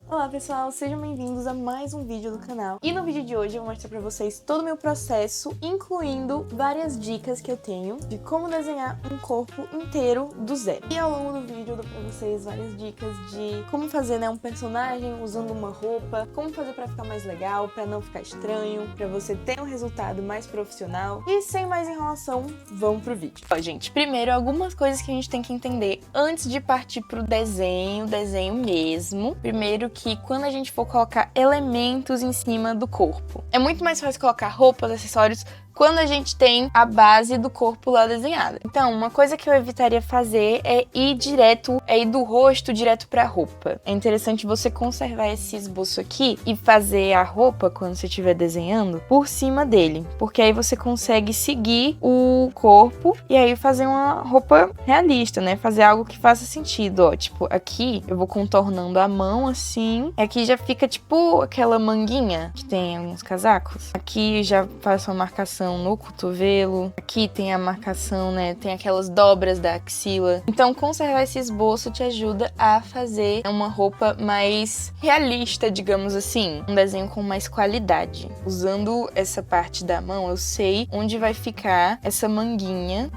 Olá pessoal, sejam bem-vindos a mais um vídeo do canal. E no vídeo de hoje eu vou mostrar pra vocês todo o meu processo, incluindo várias dicas que eu tenho de como desenhar um corpo inteiro do zero. E ao longo do vídeo eu dou pra vocês várias dicas de como fazer, um personagem usando uma roupa, como fazer pra ficar mais legal, pra não ficar estranho, pra você ter um resultado mais profissional. E sem mais enrolação, vamos pro vídeo. Ó, gente, primeiro algumas coisas que a gente tem que entender antes de partir pro desenho mesmo. Primeiro que quando a gente for colocar elementos em cima do corpo, é muito mais fácil colocar roupas, acessórios, quando a gente tem a base do corpo lá desenhada. Então, uma coisa que eu evitaria fazer é ir do rosto direto pra roupa. É interessante você conservar esse esboço aqui e fazer a roupa, quando você estiver desenhando, por cima dele. Porque aí você consegue seguir o corpo e aí fazer uma roupa realista, né? Fazer algo que faça sentido, ó. Tipo, aqui eu vou contornando a mão assim. Aqui já fica tipo aquela manguinha que tem em alguns casacos. Aqui já faço uma marcação no cotovelo, aqui tem a marcação, né, tem aquelas dobras da axila. Então conservar esse esboço te ajuda a fazer uma roupa mais realista, digamos assim, um desenho com mais qualidade. Usando essa parte da mão, eu sei onde vai ficar essa manguinha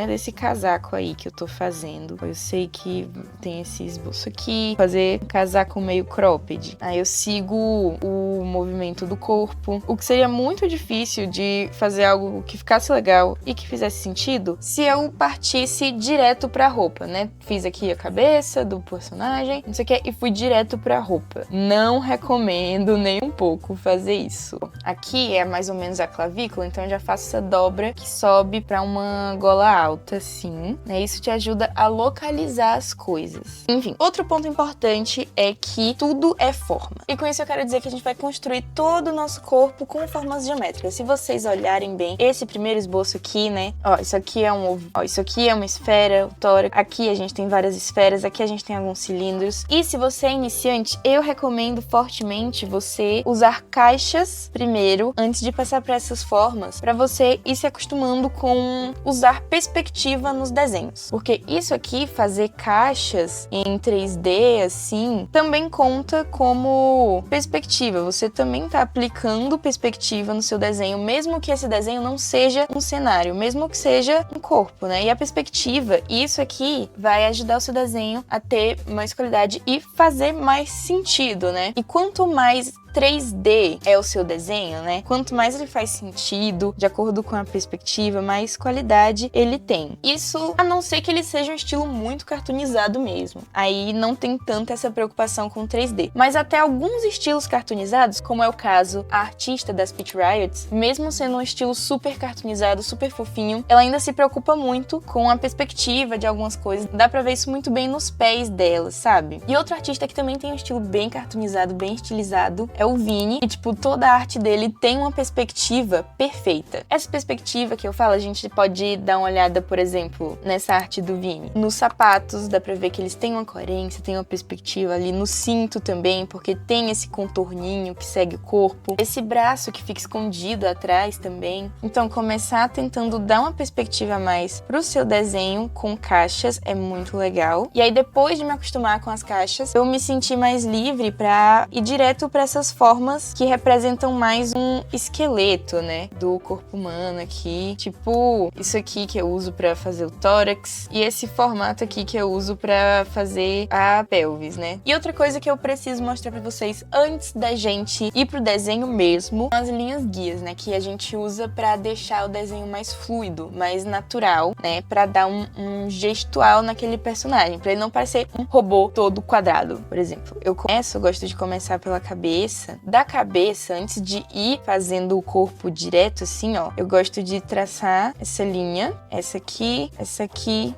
desse casaco aí que eu tô fazendo. Eu sei que tem esse esboço aqui, fazer um casaco meio cropped. Aí eu sigo o movimento do corpo, o que seria muito difícil de fazer algo que ficasse legal e que fizesse sentido se eu partisse direto pra roupa, né? Fiz aqui a cabeça do personagem, não sei o que, e fui direto pra roupa. Não recomendo nem um pouco fazer isso. Aqui é mais ou menos a clavícula, então eu já faço essa dobra que sobe pra uma gola alta, assim, né? Isso te ajuda a localizar as coisas. Enfim, outro ponto importante é que tudo é forma. E com isso eu quero dizer que a gente vai construir todo o nosso corpo com formas geométricas. Se vocês olharem bem esse primeiro esboço aqui, né? Ó, isso aqui é um ovo. Ó, isso aqui é uma esfera, o tórax. Aqui a gente tem várias esferas. Aqui a gente tem alguns cilindros. E se você é iniciante, eu recomendo fortemente você usar caixas primeiro, antes de passar para essas formas, para você ir se acostumando com usar perspectiva nos desenhos. Porque isso aqui, fazer caixas em 3D, assim, também conta como perspectiva. Você também tá aplicando perspectiva no seu desenho, mesmo que esse desenho não seja um cenário, mesmo que seja um corpo, né? E a perspectiva, isso aqui vai ajudar o seu desenho a ter mais qualidade e fazer mais sentido, né? E quanto mais 3D é o seu desenho, né? Quanto mais ele faz sentido, de acordo com a perspectiva, mais qualidade ele tem. Isso a não ser que ele seja um estilo muito cartoonizado mesmo. Aí não tem tanta essa preocupação com 3D. Mas até alguns estilos cartoonizados, como é o caso a artista das Pit Riots, mesmo sendo um estilo super cartoonizado, super fofinho, ela ainda se preocupa muito com a perspectiva de algumas coisas. Dá pra ver isso muito bem nos pés dela, sabe? E outro artista que também tem um estilo bem cartoonizado, bem estilizado, é o Vini, e tipo, toda a arte dele tem uma perspectiva perfeita. Essa perspectiva que eu falo, a gente pode dar uma olhada, por exemplo, nessa arte do Vini. Nos sapatos, dá pra ver que eles têm uma coerência, tem uma perspectiva ali. No cinto também, porque tem esse contorninho que segue o corpo. Esse braço que fica escondido atrás também. Então, começar tentando dar uma perspectiva a mais pro seu desenho com caixas é muito legal. E aí, depois de me acostumar com as caixas, eu me senti mais livre pra ir direto pra essas formas que representam mais um esqueleto, né, do corpo humano aqui. Tipo, isso aqui que eu uso pra fazer o tórax e esse formato aqui que eu uso pra fazer a pelvis, né. E outra coisa que eu preciso mostrar pra vocês antes da gente ir pro desenho mesmo, são as linhas guias, né, que a gente usa pra deixar o desenho mais fluido, mais natural, né, pra dar um gestual naquele personagem, pra ele não parecer um robô todo quadrado, por exemplo. Eu gosto de começar pela cabeça. Da cabeça, antes de ir fazendo o corpo direto assim, ó, eu gosto de traçar essa linha, essa aqui,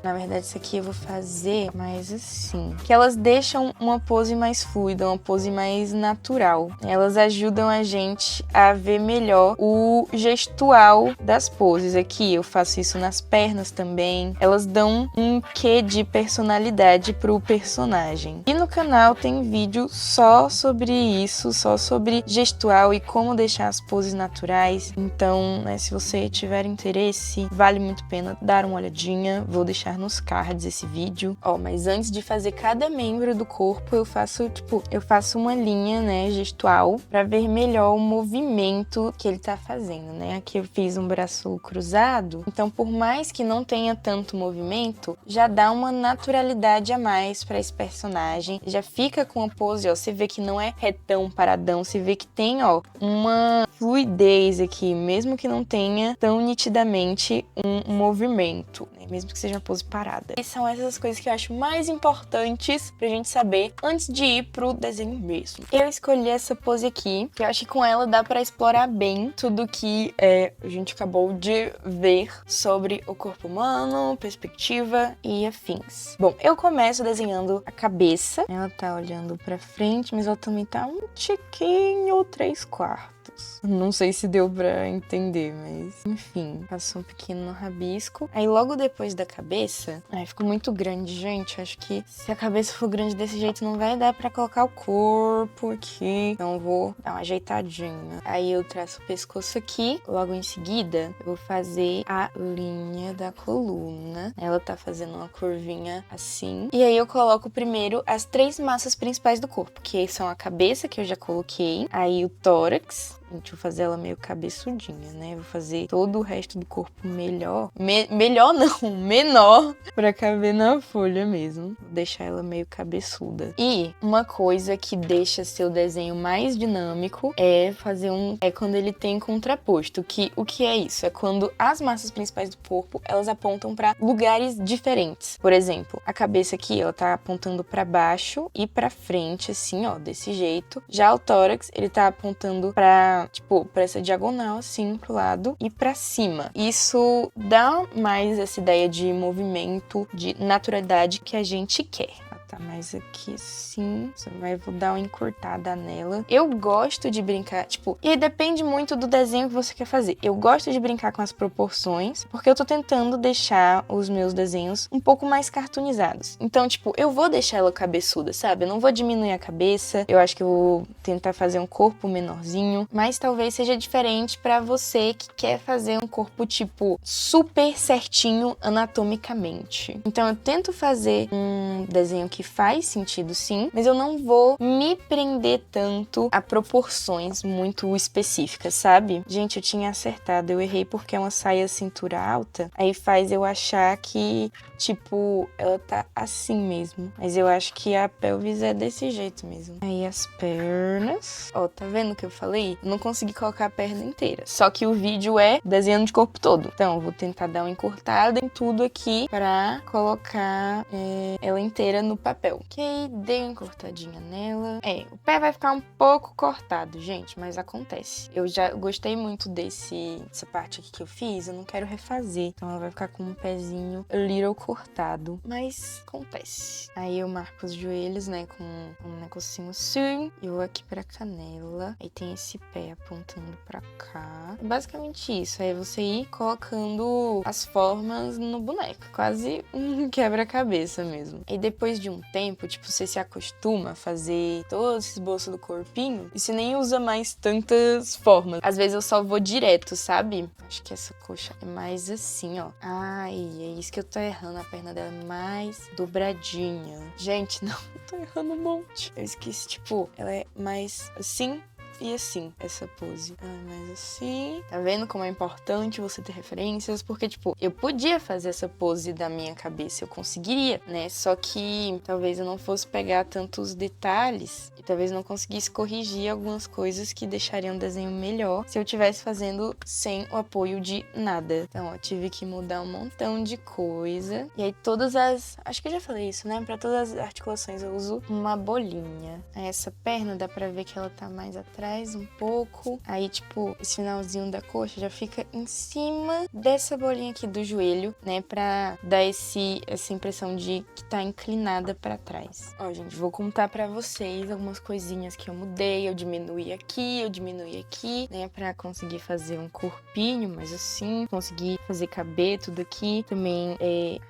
na verdade essa aqui eu vou fazer mais assim, que elas deixam uma pose mais fluida, uma pose mais natural. Elas ajudam a gente a ver melhor o gestual das poses. Aqui eu faço isso nas pernas também. Elas dão um quê de personalidade pro personagem. E no canal tem vídeo só sobre isso, só só sobre gestual e como deixar as poses naturais. Então, né, se você tiver interesse, vale muito a pena dar uma olhadinha. Vou deixar nos cards esse vídeo. Ó, mas antes de fazer cada membro do corpo, eu faço uma linha, né, gestual, pra ver melhor o movimento que ele tá fazendo, né? Aqui eu fiz um braço cruzado, então por mais que não tenha tanto movimento, já dá uma naturalidade a mais pra esse personagem. Já fica com a pose, ó, você vê que não é retão, paradão, você vê que tem, ó, uma fluidez aqui, mesmo que não tenha tão nitidamente um movimento, né? Mesmo que seja uma pose parada. E são essas coisas que eu acho mais importantes pra gente saber antes de ir pro desenho mesmo. Eu escolhi essa pose aqui, que eu acho que com ela dá pra explorar bem tudo que a gente acabou de ver sobre o corpo humano, perspectiva e afins. Bom, eu começo desenhando a cabeça. Ela tá olhando pra frente, mas ela também tá um tiquinho 3/4. Não sei se deu pra entender, mas enfim, passou um pequeno rabisco. Aí logo depois da cabeça, ficou muito grande, gente. Acho que se a cabeça for grande desse jeito não vai dar pra colocar o corpo aqui. Então eu vou dar uma ajeitadinha. Aí eu traço o pescoço aqui. Logo em seguida, eu vou fazer a linha da coluna. Ela tá fazendo uma curvinha assim. E aí eu coloco primeiro as 3 massas principais do corpo, que são a cabeça, que eu já coloquei. Aí o tórax. Deixa eu fazer ela meio cabeçudinha, né? Vou fazer todo o resto do corpo melhor. Melhor não, menor, pra caber na folha mesmo. Vou deixar ela meio cabeçuda. E uma coisa que deixa seu desenho mais dinâmico é quando ele tem contraposto. O que é isso? É quando as massas principais do corpo, elas apontam pra lugares diferentes. Por exemplo, a cabeça aqui, ela tá apontando pra baixo e pra frente, assim, ó, desse jeito. Já o tórax, ele tá apontando pra essa diagonal, assim, pro lado e pra cima. Isso dá mais essa ideia de movimento, de naturalidade que a gente quer. Tá mais aqui assim, vou dar uma encurtada nela. Eu gosto de brincar, e aí depende muito do desenho que você quer fazer. Eu gosto de brincar com as proporções, porque eu tô tentando deixar os meus desenhos um pouco mais cartoonizados. Então, eu vou deixar ela cabeçuda, sabe? Eu não vou diminuir a cabeça, eu acho que eu vou tentar fazer um corpo menorzinho, mas talvez seja diferente pra você que quer fazer um corpo, super certinho anatomicamente. Então, eu tento fazer um desenho que faz sentido sim, mas eu não vou me prender tanto a proporções muito específicas, sabe? Gente, eu tinha acertado, eu errei porque é uma saia cintura alta, aí faz eu achar que, ela tá assim mesmo. Mas eu acho que a pelvis é desse jeito mesmo. Aí as pernas, ó, tá vendo o que eu falei? Eu não consegui colocar a perna inteira, só que o vídeo é desenhando de corpo todo. Então, eu vou tentar dar uma encurtada em tudo aqui pra colocar ela inteira no papel. Ok, dei uma cortadinha nela. O pé vai ficar um pouco cortado, gente, mas acontece. Eu já gostei muito dessa parte aqui que eu fiz, eu não quero refazer. Então ela vai ficar com um pezinho little cortado, mas acontece. Aí eu marco os joelhos, né, com um negocinho assim. E vou aqui pra canela. Aí tem esse pé apontando pra cá. Basicamente isso. Aí você ir colocando as formas no boneco. Quase um quebra-cabeça mesmo. E depois de um tempo, você se acostuma a fazer todo esse esboço do corpinho e você nem usa mais tantas formas. Às vezes eu só vou direto, sabe? Acho que essa coxa é mais assim, ó. Ai, é isso que eu tô errando. A perna dela é mais dobradinha. Gente, não, eu tô errando um monte. Eu esqueci, ela é mais assim e assim, essa pose. Mas assim, tá vendo como é importante você ter referências? Porque, eu podia fazer essa pose da minha cabeça, eu conseguiria, né? Só que talvez eu não fosse pegar tantos detalhes e talvez não conseguisse corrigir algumas coisas que deixariam o desenho melhor se eu estivesse fazendo sem o apoio de nada. Então, eu tive que mudar um montão de coisa. E aí, acho que eu já falei isso, né? Pra todas as articulações eu uso uma bolinha. Aí, essa perna dá pra ver que ela tá mais atrás. trás um pouco. Aí, tipo, esse finalzinho da coxa já fica em cima dessa bolinha aqui do joelho, né? Pra dar essa impressão de que tá inclinada pra trás. Ó, gente, vou contar pra vocês algumas coisinhas que eu mudei. Eu diminuí aqui, né? Pra conseguir fazer um corpinho, mas assim, conseguir fazer caber tudo aqui. Também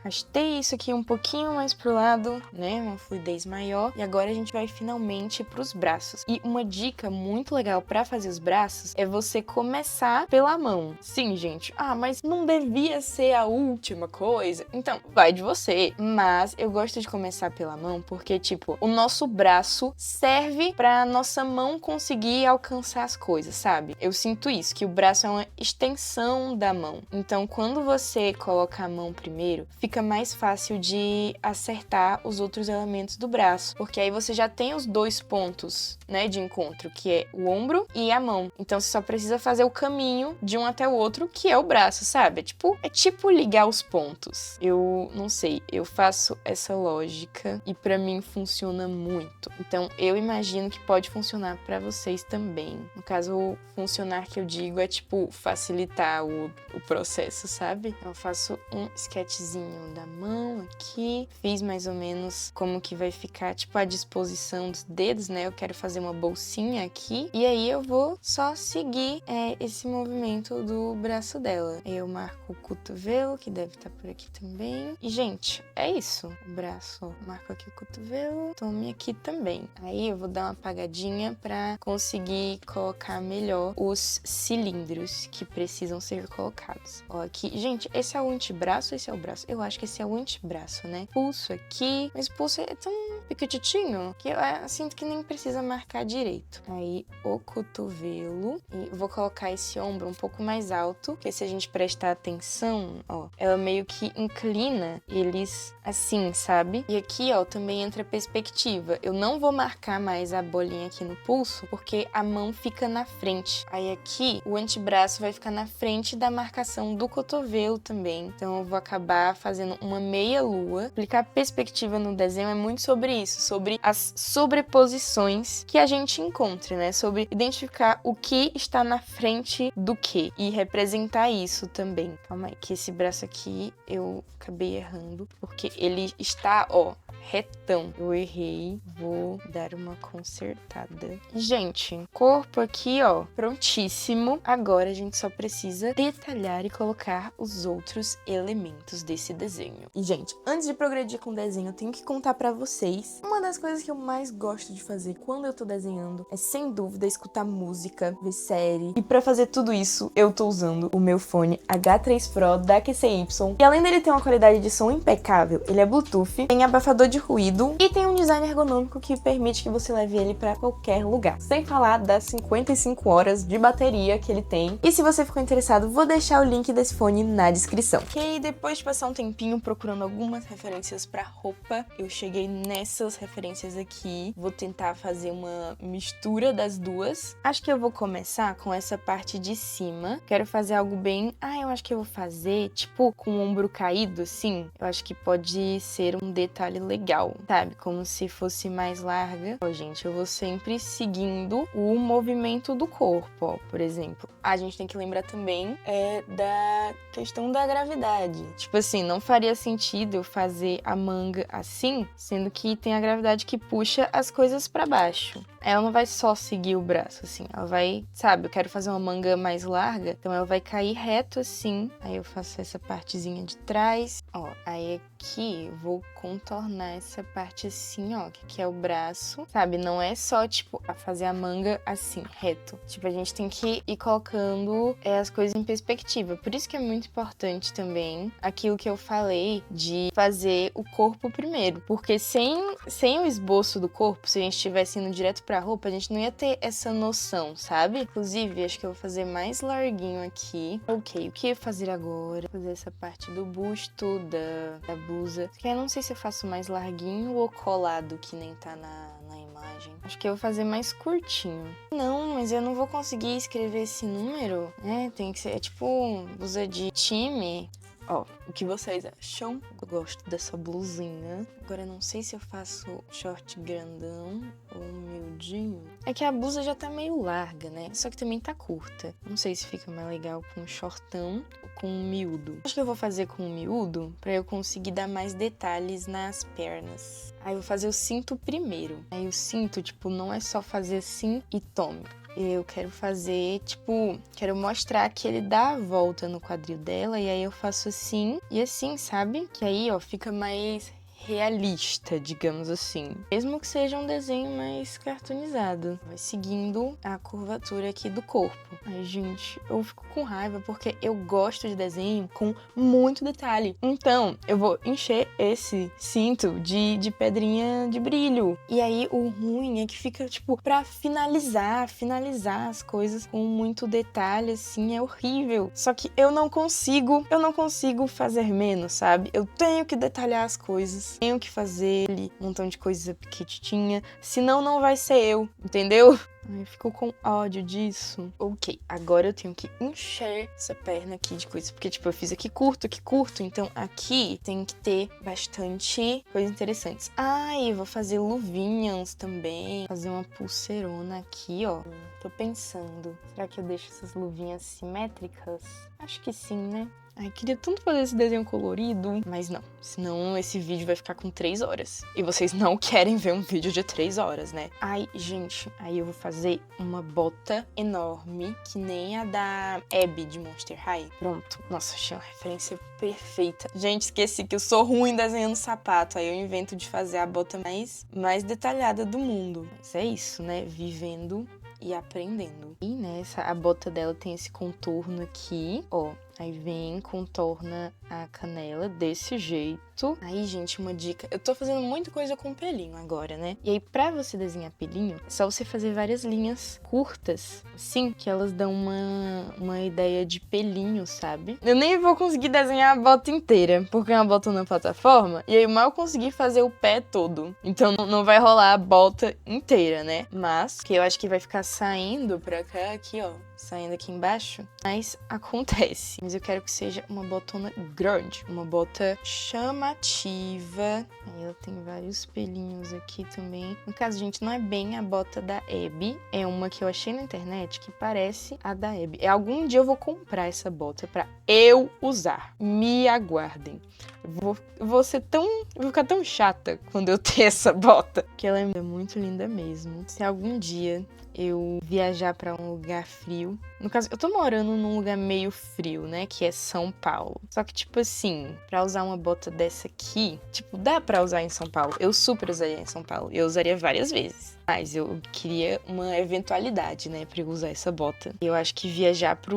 arrastei isso aqui um pouquinho mais pro lado, né? Uma fluidez maior. E agora a gente vai finalmente pros braços. E uma dica muito legal pra fazer os braços é você começar pela mão. Sim, gente. Ah, mas não devia ser a última coisa. Então, vai de você. Mas eu gosto de começar pela mão porque, tipo, o nosso braço serve pra nossa mão conseguir alcançar as coisas, sabe? Eu sinto isso, que o braço é uma extensão da mão. Então, quando você coloca a mão primeiro, fica mais fácil de acertar os outros elementos do braço, porque aí você já tem os dois pontos, né, de encontro, que é o ombro e a mão. Então, você só precisa fazer o caminho de um até o outro, que é o braço, sabe? É tipo ligar os pontos. Eu não sei, eu faço essa lógica e pra mim funciona muito. Então, eu imagino que pode funcionar pra vocês também. No caso, o funcionar que eu digo é tipo facilitar o processo, sabe? Eu faço um sketchzinho da mão aqui, fiz mais ou menos como que vai ficar, tipo, a disposição dos dedos, né? Eu quero fazer uma bolsinha aqui e aí eu vou só seguir esse movimento do braço dela. Eu marco o cotovelo, que deve estar por aqui também. E, gente, é isso. O braço, ó, marco aqui o cotovelo, tome aqui também. Aí eu vou dar uma apagadinha pra conseguir colocar melhor os cilindros que precisam ser colocados. Ó, aqui, gente, esse é o antebraço, esse é o braço. Eu acho que esse é o antebraço, né? Pulso aqui, mas o pulso é tão pequititinho que eu sinto que nem precisa marcar direito. Aí, o cotovelo. E vou colocar esse ombro um pouco mais alto, porque se a gente prestar atenção, ó, ela meio que inclina eles assim, sabe? E aqui, ó, também entra a perspectiva. Eu não vou marcar mais a bolinha aqui no pulso, porque a mão fica na frente. Aí aqui, o antebraço vai ficar na frente da marcação do cotovelo também. Então eu vou acabar fazendo uma meia lua. Aplicar perspectiva no desenho é muito sobre isso, sobre as sobreposições que a gente encontra, né? Sobre identificar o que está na frente do que e representar isso também. Calma aí, que esse braço aqui eu acabei errando, porque ele está, ó, retão. Eu errei, vou dar uma consertada. Gente, corpo aqui, ó, prontíssimo. Agora a gente só precisa detalhar e colocar os outros elementos desse desenho. E, gente, antes de progredir com o desenho, eu tenho que contar pra vocês uma das coisas que eu mais gosto de fazer quando eu tô desenhando é, sem dúvida, escutar música, ver série. E pra fazer tudo isso, eu tô usando o meu fone H3 Pro da QCY. E além dele ter uma qualidade de som impecável, ele é Bluetooth, tem abafador de ruído e tem um design ergonômico que permite que você leve ele pra qualquer lugar. Sem falar das 55 horas de bateria que ele tem. E se você ficou interessado, vou deixar o link desse fone na descrição. Ok, depois de passar um tempinho procurando algumas referências pra roupa, eu cheguei nessas referências aqui. Vou tentar fazer uma mistura das duas. Acho que eu vou começar com essa parte de cima. Quero fazer algo bem... eu acho que eu vou fazer, tipo, com o ombro caído, assim. Eu acho que pode ser um detalhe legal, sabe? Como se fosse mais larga. Ó, gente, eu vou sempre seguindo o movimento do corpo, ó, por exemplo. A gente tem que lembrar também da questão da gravidade. Tipo assim, não faria sentido eu fazer a manga assim, sendo que tem a gravidade que puxa as coisas pra baixo. Ela não vai só seguir o braço, assim. Ela vai, sabe, eu quero fazer uma manga mais larga, então ela vai cair reto assim. Aí eu faço essa partezinha de trás. Ó, aí aqui eu vou contornar essa parte assim, ó, que é o braço, sabe? Não é só, tipo, a fazer a manga assim, reto. Tipo, a gente tem que ir colocando as coisas em perspectiva. Por isso que é muito importante também aquilo que eu falei de fazer o corpo primeiro. Porque sem o esboço do corpo, se a gente estivesse indo direto pra roupa, a gente não ia ter essa noção, sabe? Inclusive, acho que eu vou fazer mais larguinho aqui. Ok, o que eu fazer agora? Fazer essa parte do busto, da blusa. Que eu não sei se eu faço mais larguinho ou colado, que nem tá na imagem. Acho que eu vou fazer mais curtinho. Não, mas eu não vou conseguir escrever esse número, né? Tem que ser, tipo, blusa de time. Ó, o que vocês acham? Eu gosto dessa blusinha. Agora, eu não sei se eu faço short grandão ou miudinho. É que a blusa já tá meio larga, né? Só que também tá curta. Não sei se fica mais legal com um shortão ou com um miúdo. Acho que eu vou fazer com um miúdo pra eu conseguir dar mais detalhes nas pernas. Aí eu vou fazer o cinto primeiro. Aí o cinto, tipo, não é só fazer assim e tome. Eu quero fazer, tipo, quero mostrar que ele dá a volta no quadril dela e aí eu faço assim e assim, sabe? Que aí, ó, fica mais realista, digamos assim. Mesmo que seja um desenho mais cartoonizado. Vai seguindo a curvatura aqui do corpo. Ai, gente, eu fico com raiva porque eu gosto de desenho com muito detalhe. Então, eu vou encher esse cinto de pedrinha de brilho. E aí, o ruim é que fica, tipo, pra finalizar as coisas com muito detalhe, assim, é horrível. Só que eu não consigo fazer menos, sabe? Eu tenho que detalhar as coisas. Tenho que fazer ali um montão de coisa pequitinha, senão não vai ser eu, entendeu? Ai, ficou com ódio disso. Ok, agora eu tenho que encher essa perna aqui de coisa, porque tipo, eu fiz aqui curto, então aqui tem que ter bastante coisas interessantes. Ai, vou fazer luvinhas também, fazer uma pulseirona aqui, ó. Tô pensando, será que eu deixo essas luvinhas simétricas? Acho que sim, né? Ai, queria tanto fazer esse desenho colorido, mas não. Senão esse vídeo vai ficar com 3 horas. E vocês não querem ver um vídeo de 3 horas, né? Ai, gente, aí eu vou fazer uma bota enorme, que nem a da Abby de Monster High. Pronto. Nossa, achei uma referência perfeita. Gente, esqueci que eu sou ruim desenhando sapato. Aí eu invento de fazer a bota mais detalhada do mundo. Mas é isso, né? Vivendo e aprendendo. E nessa, a bota dela tem esse contorno aqui, ó. Aí vem, contorna a canela desse jeito. Aí, gente, uma dica. Eu tô fazendo muita coisa com pelinho agora, né? E aí, pra você desenhar pelinho, é só você fazer várias linhas curtas, assim, que elas dão uma ideia de pelinho, sabe? Eu nem vou conseguir desenhar a bota inteira, porque é uma bota na plataforma. E aí, mal consegui fazer o pé todo. Então, não vai rolar a bota inteira, né? Mas, que eu acho que vai ficar saindo pra cá, aqui, ó. Saindo aqui embaixo. Mas acontece. Mas eu quero que seja uma botona grande. Uma bota chamativa. Aí ela tem vários pelinhos aqui também. No caso, gente, não é bem a bota da Abby. É uma que eu achei na internet que parece a da Abby. Algum dia eu vou comprar essa bota pra eu usar. Me aguardem. Eu vou ficar tão chata quando eu ter essa bota. Porque ela é muito linda mesmo. Se algum dia eu viajar pra um lugar frio. No caso, eu tô morando num lugar meio frio, né? Que é São Paulo. Só que, tipo assim, pra usar uma bota dessa aqui, tipo, dá pra usar em São Paulo. Eu super usaria em São Paulo. Eu usaria várias vezes. Mas eu queria uma eventualidade, né? Pra eu usar essa bota. Eu acho que viajar pra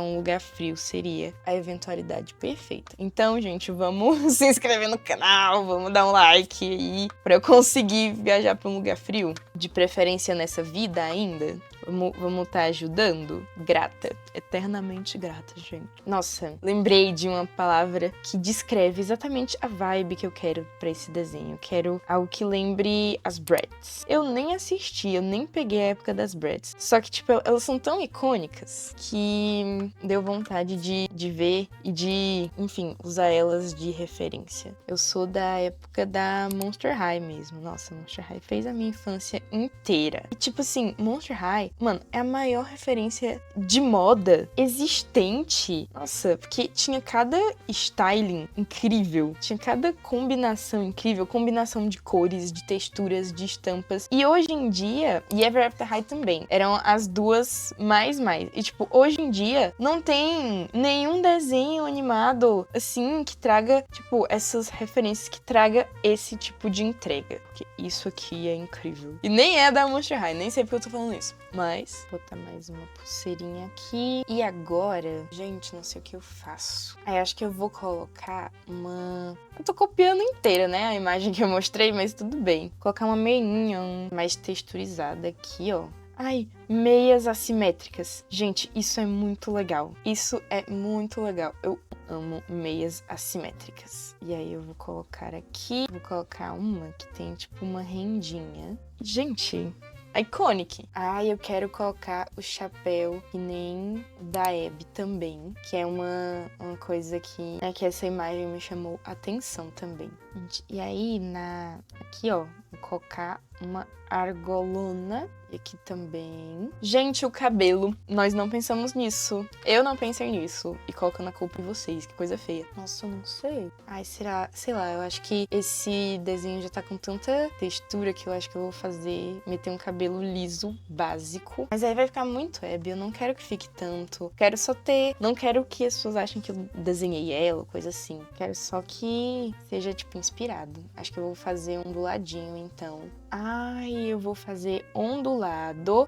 um lugar frio seria a eventualidade perfeita. Então, gente, vamos se inscrever no canal. Vamos dar um like aí pra eu conseguir viajar pra um lugar frio. De preferência nessa vida ainda. Vamos estar ajudando? Grata. Eternamente grata, gente. Nossa, lembrei de uma palavra que descreve exatamente a vibe que eu quero pra esse desenho. Eu quero algo que lembre as Bratz. Eu nem assisti, eu nem peguei a época das Bratz. Só que, tipo, elas são tão icônicas que deu vontade de ver e de, enfim, usar elas de referência. Eu sou da época da Monster High mesmo. Nossa, Monster High fez a minha infância inteira. E, tipo assim, Monster High, mano, é a maior referência de moda existente. Nossa, porque tinha cada styling incrível, tinha cada combinação incrível, combinação de cores, de texturas, de estampas. E hoje em dia, e Ever After High também, eram as duas mais. E, tipo, hoje em dia, não tem nenhum desenho animado, assim, que traga, tipo, essas referências, que traga esse tipo de entrega. Porque isso aqui é incrível. E nem é da Monster High, nem sei porque eu tô falando isso. Mas, vou botar mais uma pulseirinha aqui. E agora, gente, não sei o que eu faço. Aí, acho que eu vou colocar uma... Eu tô copiando inteira, né, a imagem que eu mostrei, mas tudo bem. Vou colocar uma meinha mais texturizada aqui, ó. Ai, meias assimétricas. Gente, isso é muito legal. Isso é muito legal. Eu amo meias assimétricas. E aí eu vou colocar aqui. Vou colocar uma que tem tipo uma rendinha. Gente, iconic. Ah, eu quero colocar o chapéu que nem da Abby também, que é uma coisa que, né, que essa imagem me chamou atenção também. E aí, aqui, ó, vou colocar uma argolona. E aqui também. Gente, o cabelo. Nós não pensamos nisso. Eu não pensei nisso. E colocando a culpa em vocês. Que coisa feia. Nossa, eu não sei. Ai, será? Sei lá, eu acho que esse desenho já tá com tanta textura que eu acho que eu vou fazer, meter um cabelo liso, básico. Mas aí vai ficar muito Abby. Eu não quero que fique tanto. Quero só ter... Não quero que as pessoas achem que eu desenhei ela, coisa assim. Quero só que seja, tipo, inspirado. Acho que eu vou fazer um onduladinho, então. Ai, eu vou fazer ondulado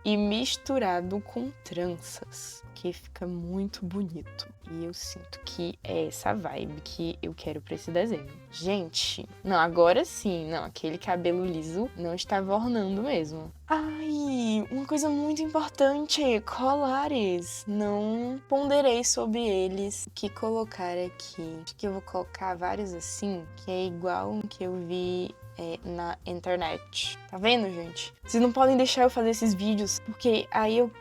e misturado com tranças, que fica muito bonito. E eu sinto que é essa vibe que eu quero pra esse desenho. Gente, não, agora sim, não, aquele cabelo liso não estava ornando mesmo. Ai, uma coisa muito importante, colares. Não ponderei sobre eles. O que colocar aqui? Acho que eu vou colocar vários assim, que é igual um que eu vi na internet. Tá vendo, gente? Vocês não podem deixar eu fazer esses vídeos, porque aí eu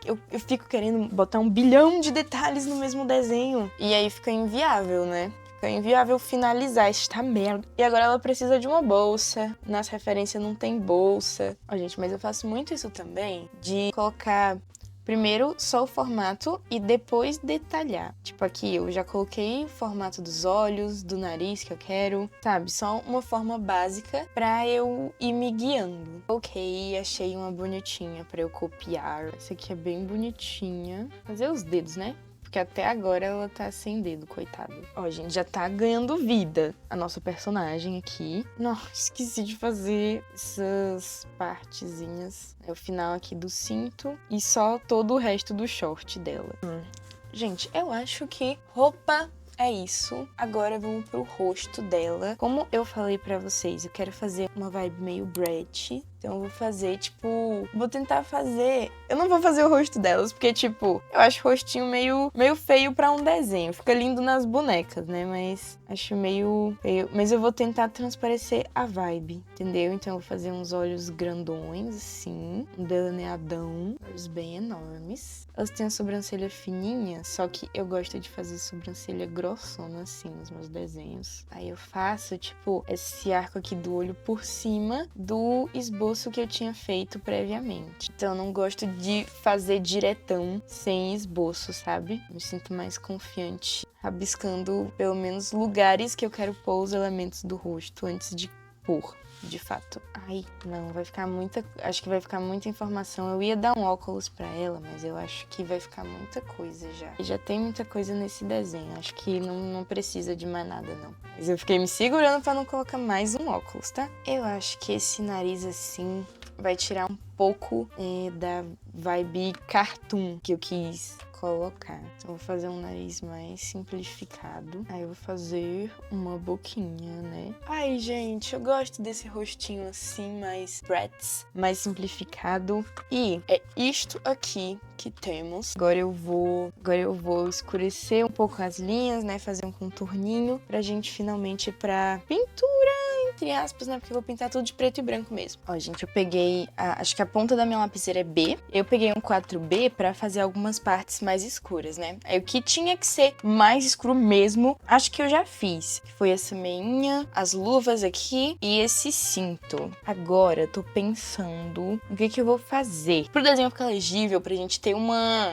fico querendo botar 1 bilhão de detalhes no mesmo desenho. E aí fica inviável, né? Fica inviável finalizar esta merda. E agora ela precisa de uma bolsa. Nas referências não tem bolsa. Ó, gente, mas eu faço muito isso também, de colocar... Primeiro, só o formato e depois detalhar. Tipo, aqui eu já coloquei o formato dos olhos, do nariz que eu quero, sabe? Só uma forma básica pra eu ir me guiando. Ok, achei uma bonitinha pra eu copiar. Essa aqui é bem bonitinha. Fazer os dedos, né? Porque até agora ela tá sem dedo, coitada. Ó, gente, já tá ganhando vida a nossa personagem aqui. Nossa, esqueci de fazer essas partezinhas. É o final aqui do cinto e só todo o resto do short dela. Gente, eu acho que roupa é isso. Agora vamos pro rosto dela. Como eu falei pra vocês, eu quero fazer uma vibe meio Brett. Então eu vou fazer, tipo... Vou tentar fazer... Eu não vou fazer o rosto delas, porque, tipo... Eu acho o rostinho meio feio pra um desenho. Fica lindo nas bonecas, né? Mas acho meio feio. Mas eu vou tentar transparecer a vibe, entendeu? Então eu vou fazer uns olhos grandões, assim. Um delineadão. Olhos bem enormes. Elas têm a sobrancelha fininha, só que eu gosto de fazer sobrancelha grossona, assim, nos meus desenhos. Aí eu faço, tipo, esse arco aqui do olho por cima do esboço que eu tinha feito previamente. Então eu não gosto de fazer diretão sem esboço, sabe? Me sinto mais confiante rabiscando pelo menos lugares que eu quero pôr os elementos do rosto antes de pôr, de fato. Ai, não, vai ficar muita... Acho que vai ficar muita informação. Eu ia dar um óculos pra ela, mas eu acho que vai ficar muita coisa já. E já tem muita coisa nesse desenho. Acho que não precisa de mais nada, não. Mas eu fiquei me segurando pra não colocar mais um óculos, tá? Eu acho que esse nariz assim vai tirar um pouco da vibe cartoon que eu quis colocar. Então eu vou fazer um nariz mais simplificado. Aí eu vou fazer uma boquinha, né? Ai, gente, eu gosto desse rostinho assim, mais Bratz, mais simplificado. E é isto aqui que temos. Agora eu vou escurecer um pouco as linhas, né? Fazer um contorninho pra gente finalmente ir pra pintura, entre aspas, né? Porque eu vou pintar tudo de preto e branco mesmo. Ó, gente, eu peguei, acho que a ponta da minha lapiseira é B. Eu peguei um 4B pra fazer algumas partes mais escuras, né? Aí o que tinha que ser mais escuro mesmo, acho que eu já fiz. Foi essa meinha, as luvas aqui e esse cinto. Agora eu tô pensando o que eu vou fazer. Pro desenho ficar legível, pra gente ter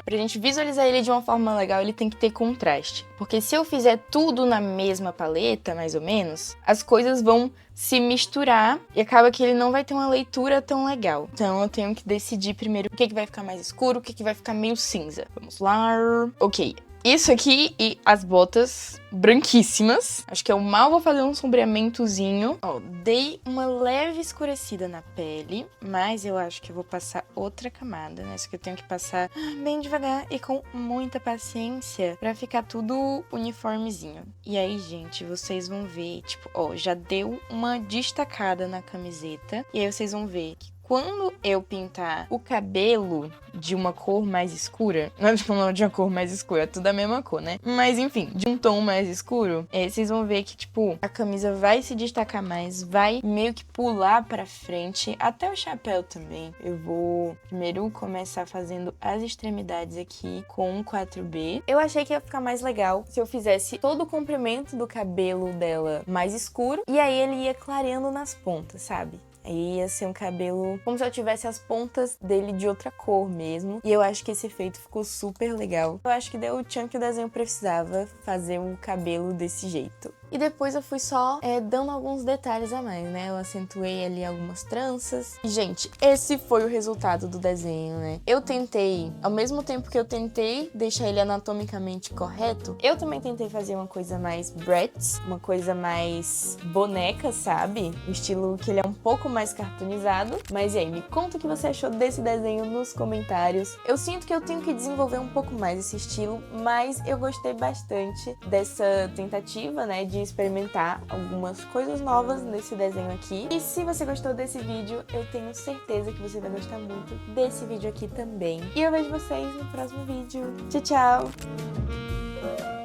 pra gente visualizar ele de uma forma legal, ele tem que ter contraste. Porque se eu fizer tudo na mesma paleta, mais ou menos, as coisas vão se misturar e acaba que ele não vai ter uma leitura tão legal. Então eu tenho que decidir primeiro o que vai ficar mais escuro, o que vai ficar meio cinza. Vamos lá. Ok. Isso aqui e as botas branquíssimas. Acho que eu mal vou fazer um sombreamentozinho. Ó, dei uma leve escurecida na pele, mas eu acho que eu vou passar outra camada, né? Só que eu tenho que passar bem devagar e com muita paciência pra ficar tudo uniformezinho. E aí, gente, vocês vão ver, tipo, ó, já deu uma destacada na camiseta. E aí vocês vão ver que quando eu pintar o cabelo de uma cor mais escura, não de uma cor mais escura, é tudo a mesma cor, né? Mas enfim, de um tom mais escuro, vocês vão ver que, tipo, a camisa vai se destacar mais, vai meio que pular pra frente, até o chapéu também. Eu vou primeiro começar fazendo as extremidades aqui com um 4B. Eu achei que ia ficar mais legal se eu fizesse todo o comprimento do cabelo dela mais escuro, e aí ele ia clareando nas pontas, sabe? Aí ia ser um cabelo como se eu tivesse as pontas dele de outra cor mesmo. E eu acho que esse efeito ficou super legal. Eu acho que deu o tchan que o desenho precisava, fazer o cabelo desse jeito. E depois eu fui só dando alguns detalhes a mais, né? Eu acentuei ali algumas tranças. E, gente, esse foi o resultado do desenho, né? Eu tentei, ao mesmo tempo que eu tentei deixar ele anatomicamente correto, eu também tentei fazer uma coisa mais Bratz, uma coisa mais boneca, sabe? Um estilo que ele é um pouco mais cartoonizado. Mas e aí, me conta o que você achou desse desenho nos comentários. Eu sinto que eu tenho que desenvolver um pouco mais esse estilo, mas eu gostei bastante dessa tentativa, né, de experimentar algumas coisas novas nesse desenho aqui. E se você gostou desse vídeo, eu tenho certeza que você vai gostar muito desse vídeo aqui também. E eu vejo vocês no próximo vídeo. Tchau, tchau!